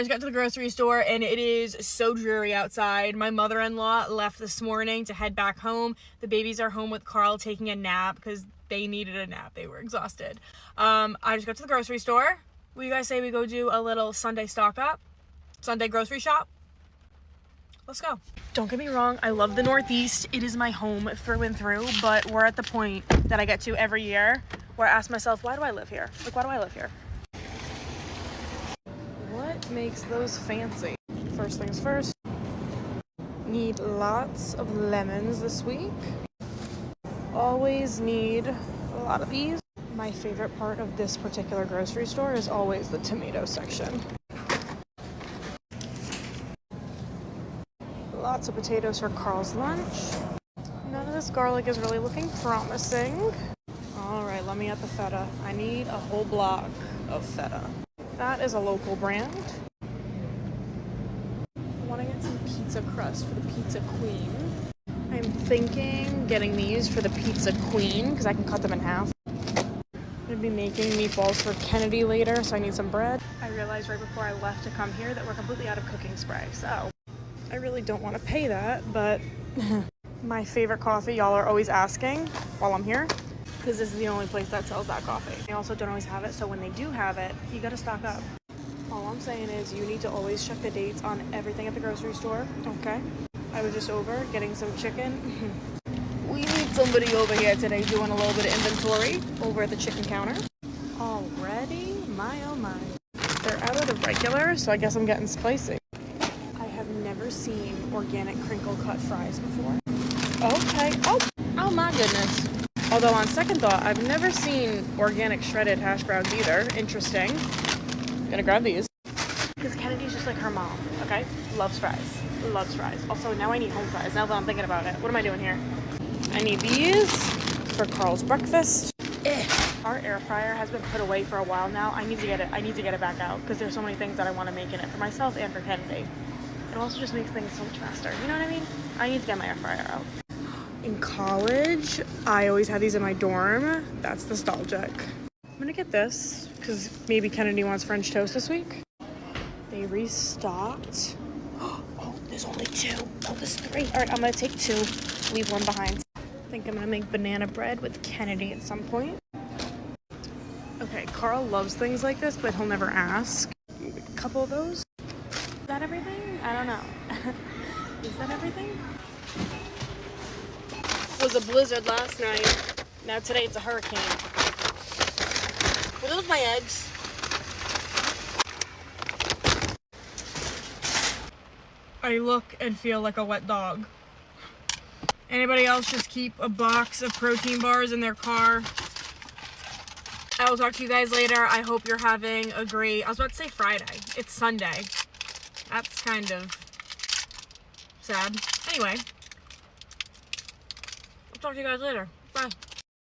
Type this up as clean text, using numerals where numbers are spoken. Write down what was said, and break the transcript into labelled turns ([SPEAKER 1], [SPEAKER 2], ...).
[SPEAKER 1] I just got to the grocery store and it is so dreary outside. My mother-in-law left this morning to head back home. The babies are home with Carl taking a nap because they needed a nap. They were exhausted. I just got to the grocery store. What do you guys say we go do a little Sunday stock up? Sunday grocery shop? Let's go. Don't get me wrong, I love the Northeast. It is my home through and through, but we're at the point that I get to every year where I ask myself, why do I live here? Like, why do I live here? What makes those fancy? First things first, need lots of lemons this week. Always need a lot of these. My favorite part of this particular grocery store is always the tomato section. Lots of potatoes for Carl's lunch. None of this garlic is really looking promising. All right, let me get the feta. I need a whole block of feta. That is a local brand. I want to get some pizza crust for the Pizza Queen. I'm thinking getting these for the Pizza Queen because I can cut them in half. I'm going to be making meatballs for Kennedy later, so I need some bread. I realized right before I left to come here that we're completely out of cooking spray, so I really don't want to pay that, but my favorite coffee, y'all are always asking while I'm here, because this is the only place that sells that coffee. They also don't always have it, so when they do have it, you gotta stock up. All I'm saying is you need to always check the dates on everything at the grocery store, okay? I was just over getting some chicken. We need somebody over here today doing a little bit of inventory over at the chicken counter. Already? My oh my. They're out of the regular, so I guess I'm getting spicy. I have never seen organic crinkle cut fries before. Okay. Oh my goodness. Although on second thought, I've never seen organic shredded hash browns either. Interesting. Gonna grab these. Because Kennedy's just like her mom, okay? Loves fries. Loves fries. Also, now I need home fries, now that I'm thinking about it. What am I doing here? I need these for Carl's breakfast. Our air fryer has been put away for a while now. I need to get it back out because there's so many things that I want to make in it for myself and for Kennedy. It also just makes things so much faster. You know what I mean? I need to get my air fryer out. In college, I always had these in my dorm. That's nostalgic. I'm gonna get this because maybe Kennedy wants French toast this week. They restocked. Oh, there's only 2. Oh, there's 3. All right, I'm gonna take 2, leave 1 behind. I think I'm gonna make banana bread with Kennedy at some point. Okay, Carl loves things like this, but he'll never ask. A couple of those. Is that everything? I don't know. Is that everything? It was a blizzard last night. Now today it's a hurricane. Were those my eggs? I look and feel like a wet dog. Anybody else just keep a box of protein bars in their car? I will talk to you guys later. I hope you're having a great, I was about to say Friday. It's Sunday. That's kind of sad. Anyway, I'll talk to you guys later. Bye.